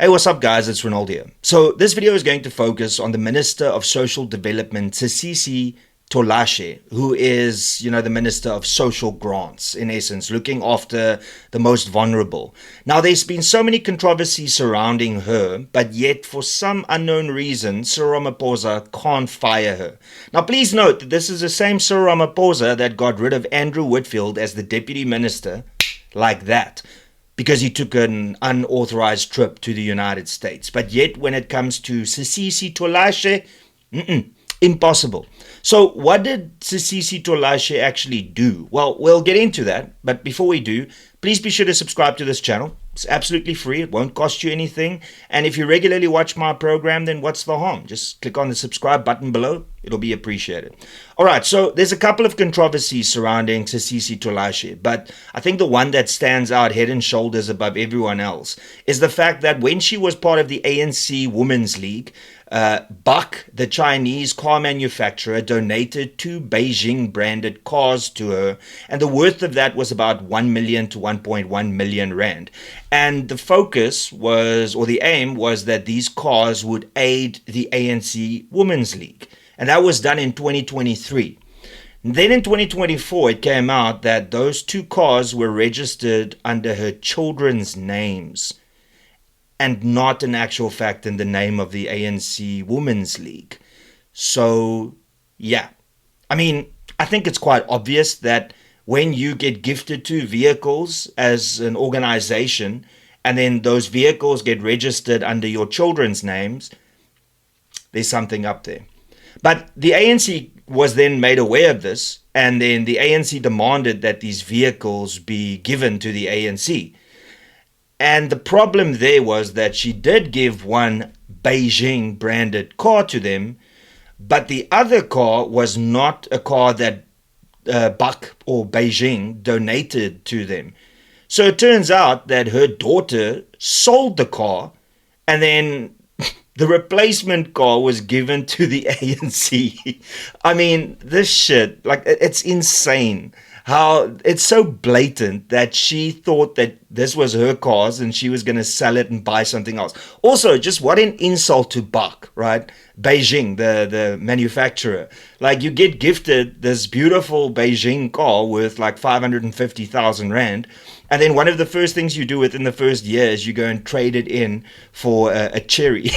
Hey, what's up guys, it's Renaldo here. So this video is going to focus on the Minister of Social Development, Tolashe, who is, the Minister of Social Grants, in essence, looking after the most vulnerable. Now, there's been so many controversies surrounding her, but yet for some unknown reason, Cyril Ramaphosa can't fire her. Now, please note that this is the same Cyril Ramaphosa that got rid of Andrew Whitfield as the Deputy Minister, like that, because he took an unauthorized trip to the United States. But yet, when it comes to Tolashe, impossible. So what did Tolashe actually do? Well, we'll get into that. But before we do, please be sure to subscribe to this channel. It's absolutely free. It won't cost you anything. And if you regularly watch my program, then what's the harm? Just click on the subscribe button below. It'll be appreciated. All right, so there's a couple of controversies surrounding Tolashe, but I think the one that stands out head and shoulders above everyone else is the fact that when she was part of the ANC Women's League, Buck, the Chinese car manufacturer, donated 2 Beijing-branded cars to her, and the worth of that was about 1 million to 1.1 million rand. And the focus was, or the aim was, that these cars would aid the ANC Women's League. And that was done in 2023. Then in 2024, it came out that those 2 cars were registered under her children's names, and not in actual fact in the name of the ANC Women's League. So, yeah. I mean, I think it's quite obvious that when you get gifted 2 vehicles as an organization, and then those vehicles get registered under your children's names, there's something up there. But the ANC was then made aware of this, and then the ANC demanded that these vehicles be given to the ANC. And the problem there was that she did give 1 Beijing branded car to them, but the other car was not a car that Buck or Beijing donated to them. So it turns out that her daughter sold the car, and then the replacement car was given to the ANC. I mean, this shit, like, it's insane how it's so blatant that she thought that this was her cars and she was going to sell it and buy something else. Also, just what an insult to Buck, right? Beijing, the manufacturer. Like, you get gifted this beautiful Beijing car worth like 550,000 rand. And then one of the first things you do within the first year is you go and trade it in for a cherry.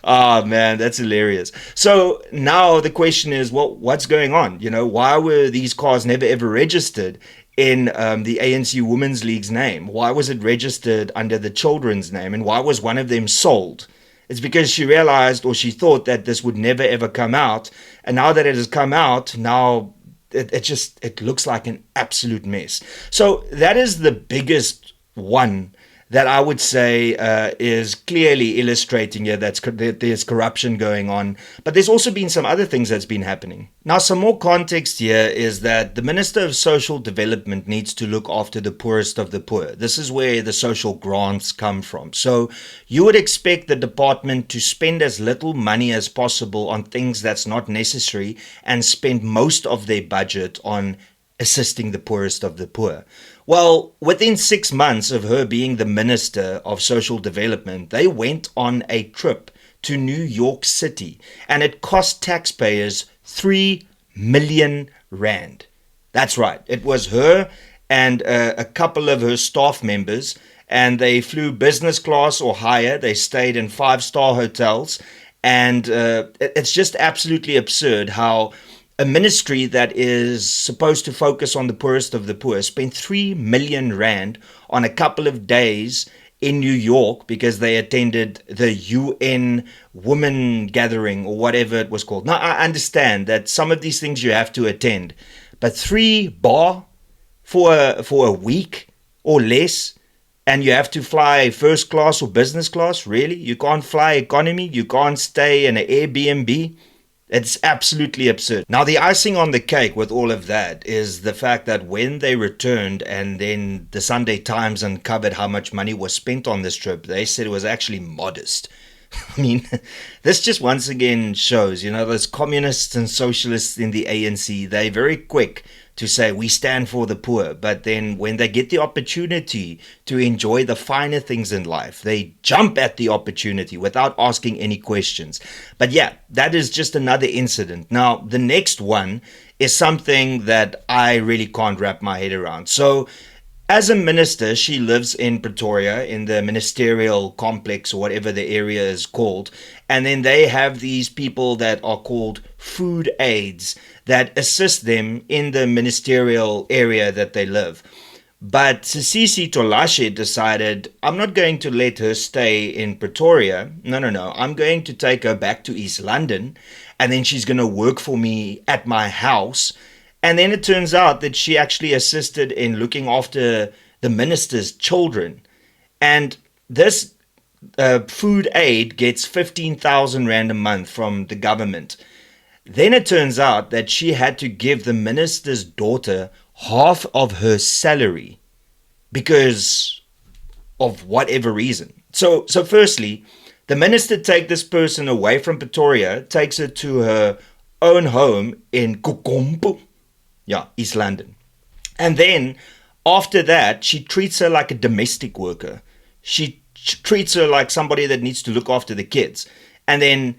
Oh, man, that's hilarious. So now the question is, well, what's going on? Why were these cars never ever registered in the ANC Women's League's name? Why was it registered under the children's name? And why was one of them sold? It's because she realized, or she thought, that this would never ever come out. And now that it has come out, now it looks like an absolute mess. So that is the biggest one that I would say is clearly illustrating here that there's corruption going on. But there's also been some other things that's been happening. Now, some more context here is that the Minister of Social Development needs to look after the poorest of the poor. This is where the social grants come from. So you would expect the department to spend as little money as possible on things that's not necessary and spend most of their budget on assisting the poorest of the poor. Well, within 6 months of her being the Minister of Social Development, they went on a trip to New York City, and it cost taxpayers 3 million rand. That's right. It was her and a couple of her staff members, and they flew business class or higher. They stayed in 5-star hotels, and it's just absolutely absurd how a ministry that is supposed to focus on the poorest of the poor spent 3 million rand on a couple of days in New York because they attended the UN Women Gathering or whatever it was called. Now, I understand that some of these things you have to attend, but 3 bar for a week or less, and you have to fly first class or business class? Really? You can't fly economy? You can't stay in an Airbnb? It's absolutely absurd. Now, the icing on the cake with all of that is the fact that when they returned and then the Sunday Times uncovered how much money was spent on this trip, they said it was actually modest. I mean, this just once again shows, those communists and socialists in the ANC, they're very quick to say we stand for the poor, but then when they get the opportunity to enjoy the finer things in life, they jump at the opportunity without asking any questions. But yeah, that is just another incident. Now, the next one is something that I really can't wrap my head around. So, as a minister, she lives in Pretoria in the ministerial complex or whatever the area is called. And then they have these people that are called food aides that assist them in the ministerial area that they live. But Sisisi Tolashe decided, I'm not going to let her stay in Pretoria. No. I'm going to take her back to East London, and then she's going to work for me at my house. And then it turns out that she actually assisted in looking after the minister's children. And this food aid gets 15,000 Rand a month from the government. Then it turns out that she had to give the minister's daughter half of her salary because of whatever reason. So firstly, the minister takes this person away from Pretoria, takes her to her own home in Kukompo. Yeah, East London. And then after that, she treats her like a domestic worker. She treats her like somebody that needs to look after the kids. And then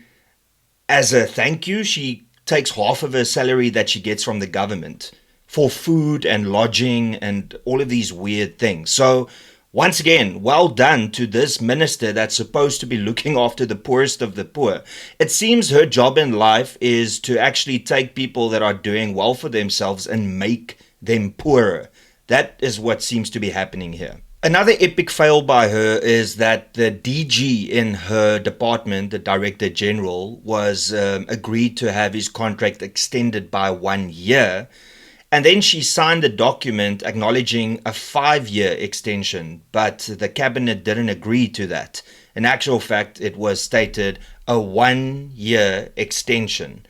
as a thank you, she takes half of her salary that she gets from the government for food and lodging and all of these weird things. So once again, well done to this minister that's supposed to be looking after the poorest of the poor. It seems her job in life is to actually take people that are doing well for themselves and make them poorer. That is what seems to be happening here. Another epic fail by her is that the DG in her department, the Director General, was agreed to have his contract extended by 1 year. And then she signed the document acknowledging a 5-year extension, but the cabinet didn't agree to that. In actual fact, it was stated a 1-year extension.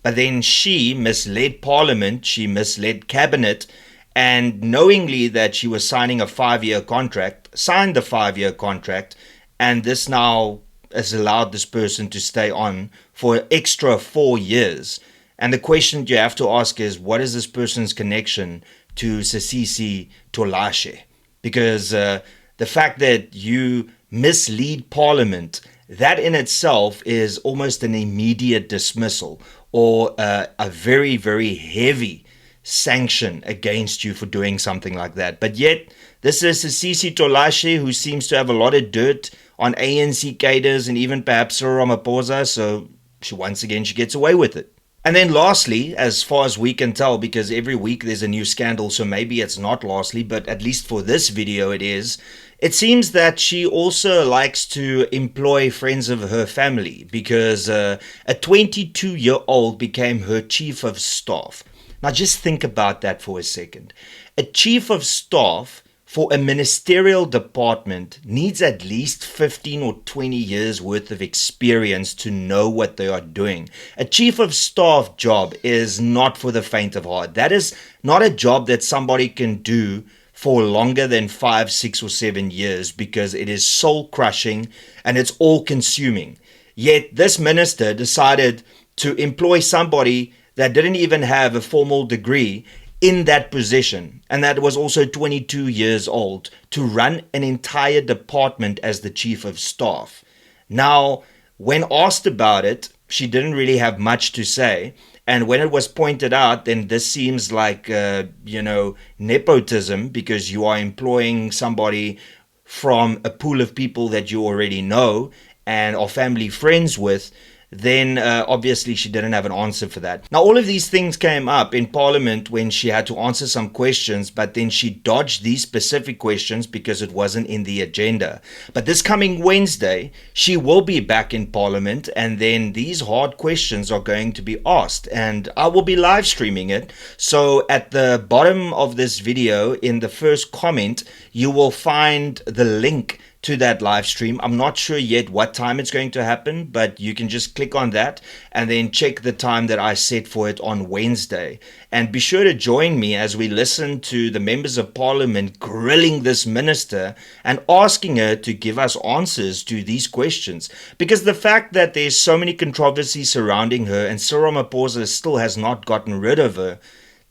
But then she misled Parliament, she misled cabinet, and knowingly that she was signing a 5-year contract, signed the 5-year contract, and this now has allowed this person to stay on for an extra 4 years. And the question you have to ask is, what is this person's connection to Sisisi Tolashe? Because the fact that you mislead Parliament, that in itself is almost an immediate dismissal or a very, very heavy sanction against you for doing something like that. But yet, this is Sisisi Tolashe, who seems to have a lot of dirt on ANC cadres and even perhaps Cyril Ramaphosa, so once again she gets away with it. And then lastly, as far as we can tell, because every week there's a new scandal, so maybe it's not lastly, but at least for this video it is, it seems that she also likes to employ friends of her family, because a 22-year-old became her chief of staff. Now just think about that for a second. A chief of staff for a ministerial department needs at least 15 or 20 years worth of experience to know what they are doing. A chief of staff job is not for the faint of heart. That is not a job that somebody can do for longer than 5, 6, or 7 years, because it is soul crushing and it's all consuming. Yet this minister decided to employ somebody that didn't even have a formal degree in that position, and that was also 22 years old, to run an entire department as the chief of staff. Now, when asked about it, she didn't really have much to say, and when it was pointed out, then this seems like, nepotism, because you are employing somebody from a pool of people that you already know and are family friends with. Then obviously she didn't have an answer for that. Now all of these things came up in Parliament when she had to answer some questions, but then she dodged these specific questions because it wasn't in the agenda. But this coming Wednesday, she will be back in Parliament, and then these hard questions are going to be asked, and I will be live streaming it. So at the bottom of this video, in the first comment, you will find the link to that live stream. I'm not sure yet what time it's going to happen, but you can just click on that and then check the time that I set for it on Wednesday. And be sure to join me as we listen to the members of Parliament grilling this minister and asking her to give us answers to these questions. Because the fact that there's so many controversies surrounding her and Cyril Ramaphosa still has not gotten rid of her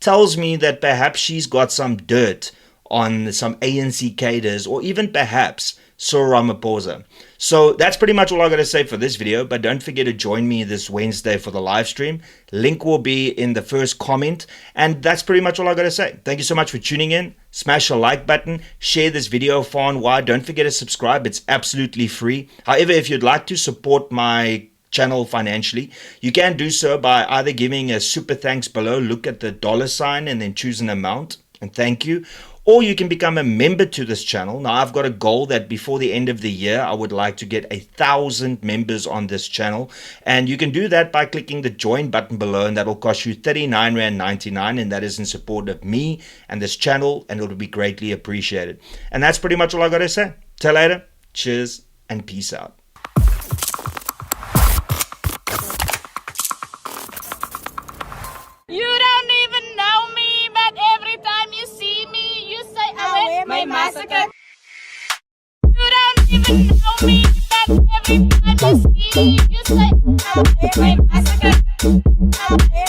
tells me that perhaps she's got some dirt on some ANC cadres, or even perhaps Cyril Ramaphosa. So that's pretty much all I got to say for this video, but don't forget to join me this Wednesday for the live stream. Link will be in the first comment, and that's pretty much all I got to say. Thank you so much for tuning in. Smash the like button, share this video far and wide. Don't forget to subscribe, it's absolutely free. However, if you'd like to support my channel financially, you can do so by either giving a super thanks below, look at the $ and then choose an amount, and thank you. Or you can become a member to this channel. Now, I've got a goal that before the end of the year, I would like to get 1,000 members on this channel. And you can do that by clicking the join button below, and that will cost you R39.99, and that is in support of me and this channel, and it will be greatly appreciated. And that's pretty much all I got to say. Till later, cheers, and peace out. You don't even know me, but every time you see me, you say I went my massacre. You don't even know me, but every time you see me, you say I went my massacre.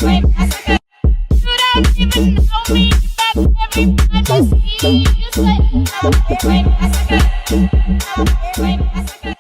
My massacre. You don't even know me, but every time you see me, you say I went my massacre. My massacre.